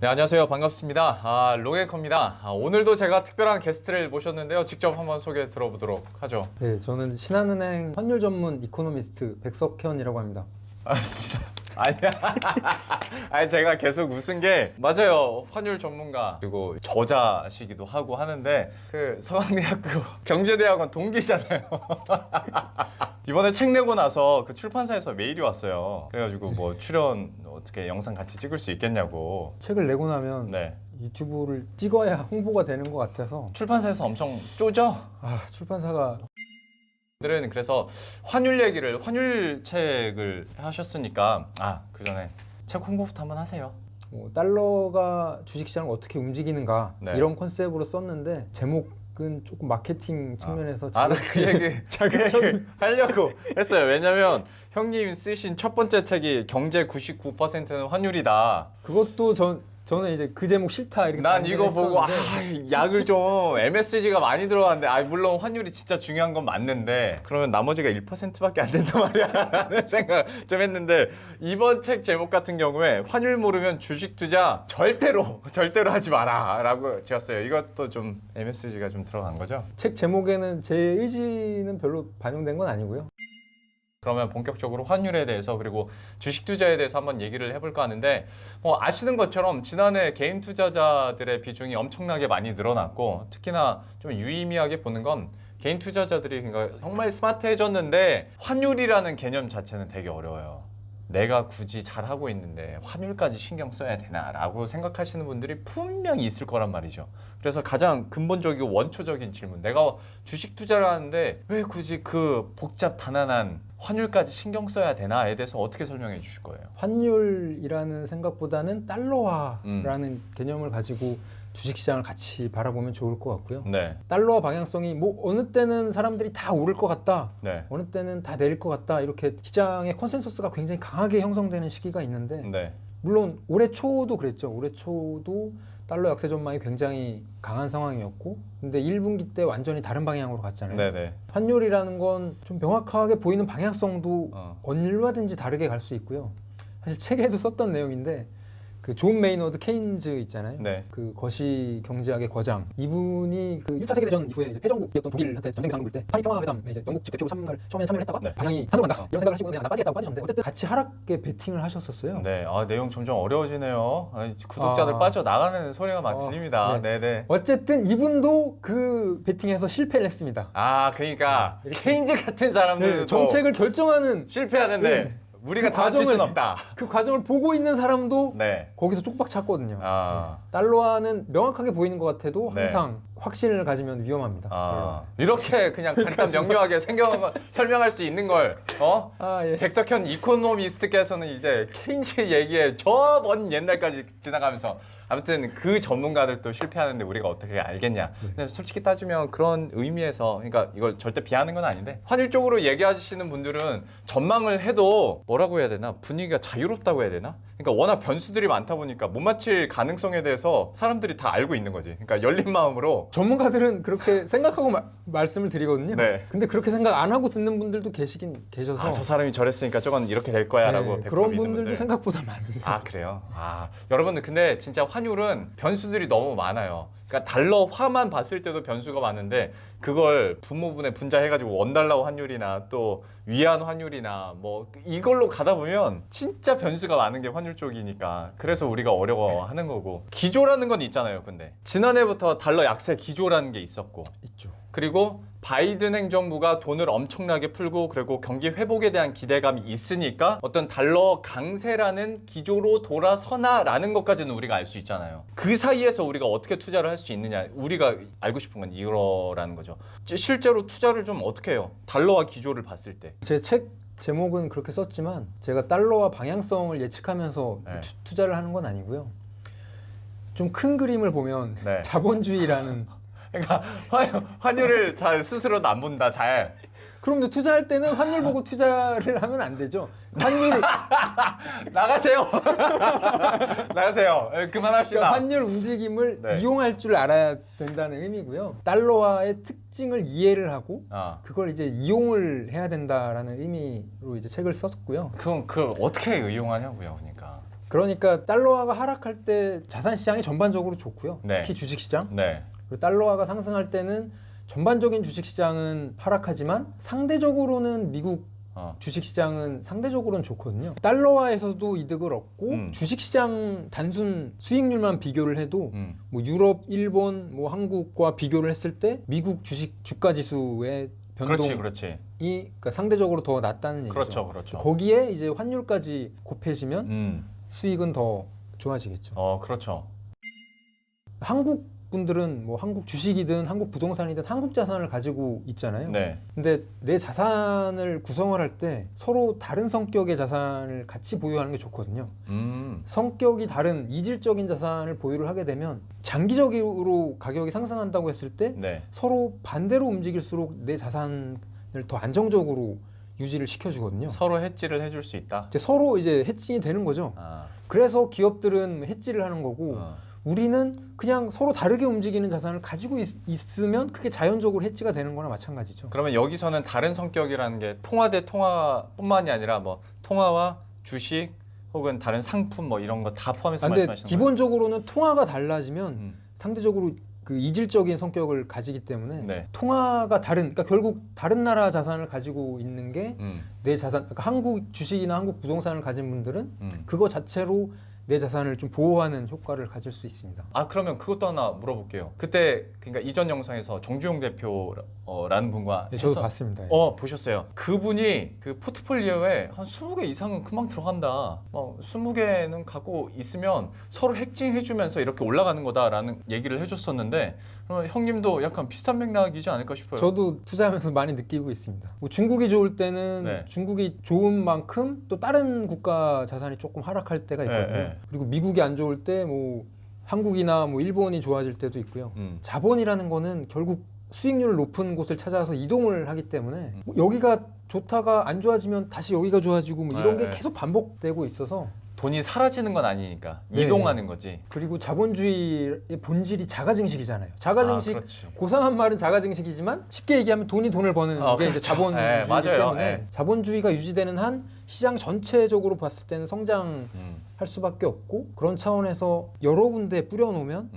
네, 안녕하세요. 반갑습니다. 롱앤커입니다. 오늘도 제가 특별한 게스트를 모셨는데요. 직접 한번 소개 들어보도록 하죠. 네, 저는 신한은행 환율 전문 이코노미스트 백석현이라고 합니다. 알겠습니다. 아니야. 아니, 제가 계속 웃은 게, 맞아요. 환율 전문가, 그리고 저자시기도 하고 하는데, 서강대학교 경제대학원 동기잖아요. 이번에 책 내고 나서 그 출판사에서 메일이 왔어요. 그래가지고 뭐 출연 어떻게 영상 같이 찍을 수 있겠냐고. 책을 내고 나면 네. 유튜브를 찍어야 홍보가 되는 것 같아서 출판사에서 엄청 쪼죠? 출판사가 오늘은 그래서 환율 책을 하셨으니까 그 전에 책 홍보부터 한번 하세요. 뭐 달러가 주식시장을 어떻게 움직이는가 네. 이런 컨셉으로 썼는데 제목은 조금 마케팅 측면에서 나 그 얘기 하려고 했어요. 왜냐면 형님 쓰신 첫 번째 책이 경제 99%는 환율이다. 그것도 저는 이제 그 제목 싫다 이렇게 난 이거 보고 했었는데 약을 좀 MSG가 많이 들어갔는데 물론 환율이 진짜 중요한 건 맞는데 그러면 나머지가 1%밖에 안 된단 말이야 라는 생각 좀 했는데 이번 책 제목 같은 경우에 환율 모르면 주식 투자 절대로 하지 마라 라고 지었어요. 이것도 좀 MSG가 좀 들어간 거죠? 책 제목에는 제 의지는 별로 반영된 건 아니고요. 그러면 본격적으로 환율에 대해서 그리고 주식 투자에 대해서 한번 얘기를 해볼까 하는데 아시는 것처럼 지난해 개인 투자자들의 비중이 엄청나게 많이 늘어났고 특히나 좀 유의미하게 보는 건 개인 투자자들이 그러니까 정말 스마트해졌는데 환율이라는 개념 자체는 되게 어려워요. 내가 굳이 잘하고 있는데 환율까지 신경 써야 되나 라고 생각하시는 분들이 분명히 있을 거란 말이죠. 그래서 가장 근본적이고 원초적인 질문, 내가 주식 투자를 하는데 왜 굳이 그 복잡 단안한 환율까지 신경 써야 되나에 대해서 어떻게 설명해 주실 거예요? 환율이라는 생각보다는 달러화라는 개념을 가지고 주식시장을 같이 바라보면 좋을 것 같고요. 네. 달러화 방향성이 뭐 어느 때는 사람들이 다 오를 것 같다, 네. 어느 때는 다 내릴 것 같다 이렇게 시장의 컨센서스가 굉장히 강하게 형성되는 시기가 있는데 네. 물론 올해 초도 그랬죠. 올해 초도 달러 약세 전망이 굉장히 강한 상황이었고 근데 1분기 때 완전히 다른 방향으로 갔잖아요. 네네. 환율이라는 건 좀 명확하게 보이는 방향성도 어디라든지 다르게 갈 수 있고요. 사실 책에도 썼던 내용인데 그 존 메이너드 케인즈 있잖아요. 네. 그 거시 경제학의 거장. 이분이 그 1차 세계대전 이후에 이제 패전국이었던 독일한테 전쟁 상을 볼 때 파리 평화회담에 이제 영국 대표로 처음에 참여를 했다가 네. 방향이 산으로 간다 이런 생각을 하시고 그냥 나 빠지겠다고 빠지셨는데 어쨌든 같이 하락에 베팅을 하셨었어요. 네. 내용 점점 어려워지네요. 구독자들 빠져나가는 소리가 막 들립니다. 네. 네네. 어쨌든 이분도 그 베팅에서 실패를 했습니다. 그러니까 케인즈 같은 사람들도 네, 정책을 결정하는 실패하는데 네. 우리가 그 다 맞출 수는 없다. 그 과정을 보고 있는 사람도 네. 거기서 쪽박 찼거든요. 아. 달러화는 명확하게 보이는 것 같아도 네. 항상 확신을 가지면 위험합니다. 이렇게 그냥 간단 명료하게 설명할 수 있는 걸 예. 백석현 이코노미스트께서는 이제 케인즈 얘기에 저 먼 옛날까지 지나가면서 아무튼 그 전문가들도 실패하는데 우리가 어떻게 알겠냐. 근데 솔직히 따지면 그런 의미에서 그러니까 이걸 절대 비하하는 건 아닌데 환율 쪽으로 얘기하시는 분들은 전망을 해도 뭐라고 해야 되나 분위기가 자유롭다고 해야 되나? 그러니까 워낙 변수들이 많다 보니까 못 맞힐 가능성에 대해서 사람들이 다 알고 있는 거지. 그러니까 열린 마음으로 전문가들은 그렇게 생각하고 말씀을 드리거든요. 네. 근데 그렇게 생각 안 하고 듣는 분들도 계셔서 저 사람이 저랬으니까 저건 이렇게 될 거야 라고 100% 그런 믿는 분들도 분들. 생각보다 많으세요. 그래요? 여러분들 근데 진짜 환율은 변수들이 너무 많아요. 그러니까 달러화만 봤을 때도 변수가 많은데 그걸 분모분에 분자해가지고 원달러 환율이나 또 위안 환율이나 뭐 이걸로 가다 보면 진짜 변수가 많은 게 환율 쪽이니까 그래서 우리가 어려워하는 거고 기조라는 건 있잖아요. 근데 지난해부터 달러 약세 기조라는 게 있었고 있죠. 그리고 바이든 행정부가 돈을 엄청나게 풀고 그리고 경기 회복에 대한 기대감이 있으니까 어떤 달러 강세라는 기조로 돌아서나라는 것까지는 우리가 알 수 있잖아요. 그 사이에서 우리가 어떻게 투자를 할 수 있느냐 우리가 알고 싶은 건 이거라는 거죠. 실제로 투자를 좀 어떻게 해요? 달러와 기조를 봤을 때. 제 책 제목은 그렇게 썼지만 제가 달러와 방향성을 예측하면서 네. 투자를 하는 건 아니고요. 좀 큰 그림을 보면 네. 자본주의라는 그러니까 환율을 잘 스스로도 안 본다. 잘. 그럼 투자할 때는 환율 보고 투자를 하면 안 되죠. 환율 나가세요. 나가세요. 그만합시다. 그러니까 환율 움직임을 네. 이용할 줄 알아야 된다는 의미고요. 달러화의 특징을 이해를 하고 그걸 이제 이용을 해야 된다라는 의미로 이제 책을 썼고요. 그럼 그걸 어떻게 이용하냐고요, 그러니까. 그러니까 달러화가 하락할 때 자산 시장이 전반적으로 좋고요. 네. 특히 주식 시장. 네. 그리고 달러화가 상승할 때는 전반적인 주식 시장은 하락하지만 상대적으로는 미국 주식 시장은 상대적으로는 좋거든요. 달러화에서도 이득을 얻고 주식 시장 단순 수익률만 비교를 해도 뭐 유럽, 일본, 뭐 한국과 비교를 했을 때 미국 주식 주가 지수의 변동이 그렇지. 그러니까 상대적으로 더 낮다는 얘기죠. 그렇죠. 거기에 이제 환율까지 곱해지면 수익은 더 좋아지겠죠. 그렇죠. 한국 분들은 뭐 한국 주식이든 한국 부동산이든 한국 자산을 가지고 있잖아요. 네. 근데 내 자산을 구성을 할 때 서로 다른 성격의 자산을 같이 보유하는 게 좋거든요. 성격이 다른 이질적인 자산을 보유를 하게 되면 장기적으로 가격이 상승한다고 했을 때 네. 서로 반대로 움직일수록 내 자산을 더 안정적으로 유지를 시켜주거든요. 서로 해지를 해줄 수 있다. 서로 이제 해칭이 되는 거죠. 그래서 기업들은 해지를 하는 거고 우리는 그냥 서로 다르게 움직이는 자산을 가지고 있으면 그게 자연적으로 해지가 되는 거나 마찬가지죠. 그러면 여기서는 다른 성격이라는 게 통화 대 통화뿐만이 아니라 뭐 통화와 주식 혹은 다른 상품 뭐 이런 거 다 포함해서 말씀하시는 거예요? 기본적으로는 통화가 달라지면 상대적으로 그 이질적인 성격을 가지기 때문에 네. 통화가 그러니까 결국 다른 나라 자산을 가지고 있는 게 내 자산, 그러니까 한국 주식이나 한국 부동산을 가진 분들은 그거 자체로 내 자산을 좀 보호하는 효과를 가질 수 있습니다. 그러면 그것도 하나 물어볼게요. 그때 그러니까 이전 영상에서 정주영 대표라는 분과 네, 저도 봤습니다. 보셨어요. 그분이 그 포트폴리오에 한 20개 이상은 금방 들어간다. 20개는 갖고 있으면 서로 해칭해주면서 이렇게 올라가는 거다라는 얘기를 해줬었는데 그러면 형님도 약간 비슷한 맥락이지 않을까 싶어요. 저도 투자하면서 많이 느끼고 있습니다. 뭐 중국이 좋을 때는 네. 중국이 좋은 만큼 또 다른 국가 자산이 조금 하락할 때가 있거든요. 네. 그리고 미국이 안 좋을 때 뭐 한국이나 뭐 일본이 좋아질 때도 있고요. 자본이라는 거는 결국 수익률 높은 곳을 찾아서 이동을 하기 때문에 뭐 여기가 좋다가 안 좋아지면 다시 여기가 좋아지고 뭐 이런 게 계속 반복되고 있어서 돈이 사라지는 건 아니니까 네. 이동하는 거지. 그리고 자본주의의 본질이 자가증식이잖아요. 자가증식 그렇죠. 고상한 말은 자가증식이지만 쉽게 얘기하면 돈이 돈을 버는 게 그렇죠. 이제 자본주의이기 맞아요. 때문에 자본주의가 유지되는 한 시장 전체적으로 봤을 때는 성장할 수밖에 없고 그런 차원에서 여러 군데 뿌려놓으면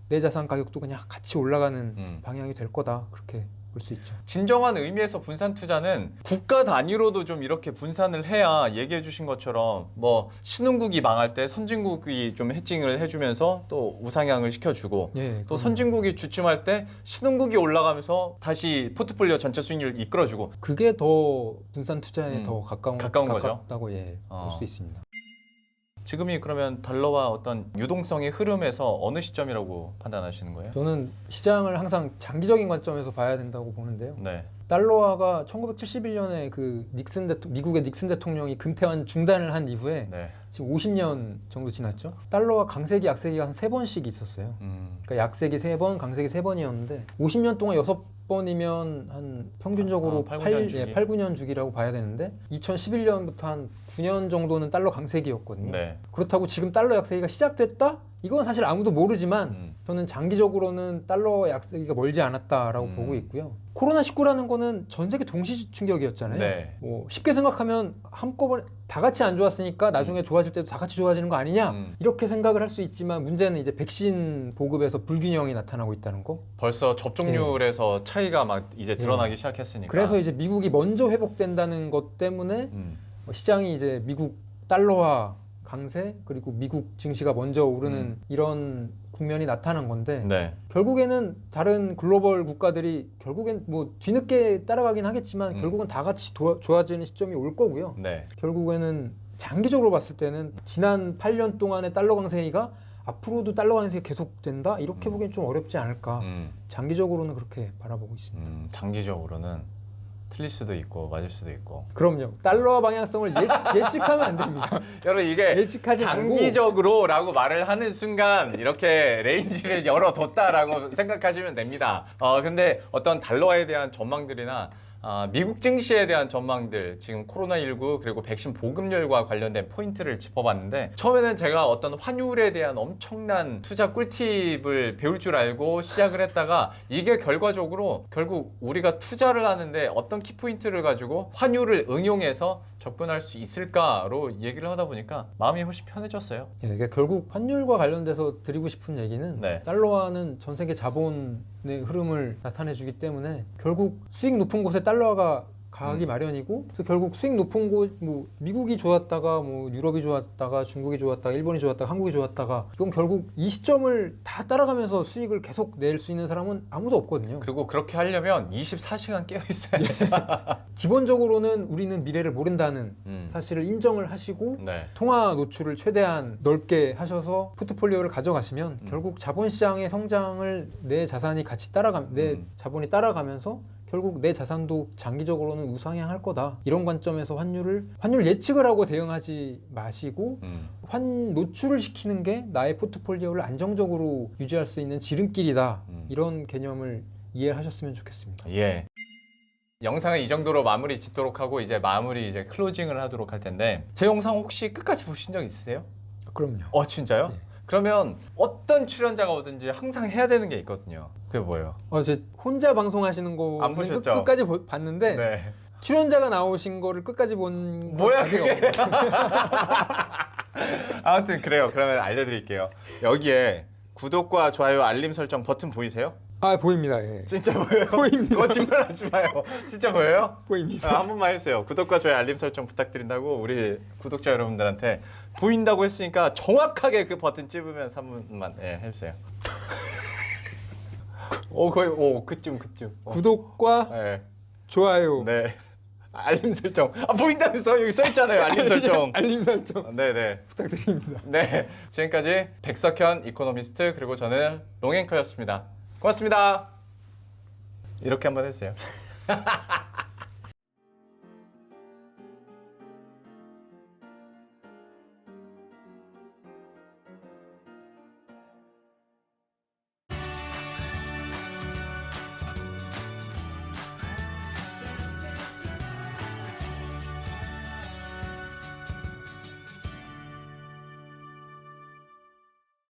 내 자산 가격도 그냥 같이 올라가는 방향이 될 거다 그렇게 볼 수 있죠. 진정한 의미에서 분산 투자는 국가 단위로도 좀 이렇게 분산을 해야 얘기해 주신 것처럼 뭐 신흥국이 망할 때 선진국이 좀 해칭을 해주면서 또 우상향을 시켜주고 또 선진국이 주춤할 때 신흥국이 올라가면서 다시 포트폴리오 전체 수익률 이끌어주고 그게 더 분산 투자에 더 가까운 거죠. 가깝다고 볼 수 있습니다. 지금이 그러면 달러와 어떤 유동성의 흐름에서 어느 시점이라고 판단하시는 거예요? 저는 시장을 항상 장기적인 관점에서 봐야 된다고 보는데요. 네. 달러화가 1971년에 그 미국의 닉슨 대통령이 금태환 중단을 한 이후에 지금 50년 정도 지났죠. 달러화 강세기, 약세기가 한 3번씩 있었어요. 그러니까 약세기 3번, 강세기 3번이었는데 50년 동안 6번이면 한 평균적으로 8, 9년 주기라고 봐야 되는데 2011년부터 한 9년 정도는 달러 강세기였거든요. 그렇다고 지금 달러 약세기가 시작됐다? 이건 사실 아무도 모르지만 저는 장기적으로는 달러 약세기가 멀지 않았다라고 보고 있고요. 코로나19라는 거는 전 세계 동시 충격이었잖아요. 뭐 쉽게 생각하면 한꺼번에 다 같이 안 좋았으니까 나중에 좋아질 때도 다 같이 좋아지는 거 아니냐 이렇게 생각을 할 수 있지만 문제는 이제 백신 보급에서 불균형이 나타나고 있다는 거. 벌써 접종률에서 차이가 막 이제 드러나기 시작했으니까. 그래서 이제 미국이 먼저 회복된다는 것 때문에 시장이 이제 미국 달러화 강세 그리고 미국 증시가 먼저 오르는 이런 국면이 나타난 건데 결국에는 다른 글로벌 국가들이 결국엔 뭐 뒤늦게 따라가긴 하겠지만 결국은 다 같이 좋아지는 시점이 올 거고요. 결국에는 장기적으로 봤을 때는 지난 8년 동안의 달러 강세가 앞으로도 달러 강세가 계속된다? 이렇게 보기엔 좀 어렵지 않을까. 장기적으로는 그렇게 바라보고 있습니다. 장기적으로는 틀릴 수도 있고 맞을 수도 있고. 그럼요. 달러 방향성을 예측하면 안 됩니다. 여러분 이게 예측하지 장기적으로라고 말을 하는 순간 이렇게 레인지를 열어뒀다라고 생각하시면 됩니다. 근데 어떤 달러에 대한 전망들이나 미국 증시에 대한 전망들, 지금 코로나19 그리고 백신 보급률과 관련된 포인트를 짚어봤는데 처음에는 제가 어떤 환율에 대한 엄청난 투자 꿀팁을 배울 줄 알고 시작을 했다가 이게 결과적으로 결국 우리가 투자를 하는데 어떤 키포인트를 가지고 환율을 응용해서 접근할 수 있을까로 얘기를 하다 보니까 마음이 훨씬 편해졌어요. 예, 이게 결국 환율과 관련돼서 드리고 싶은 얘기는 네. 달러화는 전 세계 자본의 흐름을 나타내주기 때문에 결국 수익 높은 곳에 달러화가 가기 마련이고, 그래서 결국 수익 높은 곳, 뭐 미국이 좋았다가 뭐 유럽이 좋았다가 중국이 좋았다가 일본이 좋았다가 한국이 좋았다가, 그럼 결국 이 시점을 다 따라가면서 수익을 계속 낼 수 있는 사람은 아무도 없거든요. 그리고 그렇게 하려면 24시간 깨어 있어야 돼요. 기본적으로는 우리는 미래를 모른다는 사실을 인정을 하시고 네. 통화 노출을 최대한 넓게 하셔서 포트폴리오를 가져가시면 결국 자본시장의 성장을 내 자산이 같이 내 자본이 따라가면서 결국 내 자산도 장기적으로는 우상향할 거다. 이런 관점에서 환율 예측을 하고 대응하지 마시고 환 노출을 시키는 게 나의 포트폴리오를 안정적으로 유지할 수 있는 지름길이다. 이런 개념을 이해하셨으면 좋겠습니다. 예. 영상은 이 정도로 마무리 짓도록 하고 이제 클로징을 하도록 할 텐데, 제 영상 혹시 끝까지 보신 적 있으세요? 그럼요. 진짜요? 네. 그러면 어떤 출연자가 오든지 항상 해야 되는 게 있거든요. 그게 뭐예요? 제 혼자 방송하시는 거 안 보셨죠? 끝까지 봤는데 네. 출연자가 나오신 거를 끝까지 본 뭐야 아직 그게? 아무튼 그래요. 그러면 알려드릴게요. 여기에 구독과 좋아요, 알림 설정 버튼 보이세요? 보입니다. 예. 진짜 보여요? 보입니다. 거짓말하지 마요. 진짜 보여요? 보입니다. 한 번만 해주세요. 구독과 좋아요, 알림 설정 부탁드린다고 우리 구독자 여러분들한테 보인다고 했으니까 정확하게 그 버튼 찝으면서 한 번만 해주세요. 거의 그쯤. 구독과 네. 좋아요, 네. 알림 설정. 보인다면서 여기 써 있잖아요. 알림 설정. 알림 설정 네네. 부탁드립니다. 네. 지금까지 백석현 이코노미스트 그리고 저는 롱앵커였습니다. 고맙습니다. 이렇게 한번 해주세요.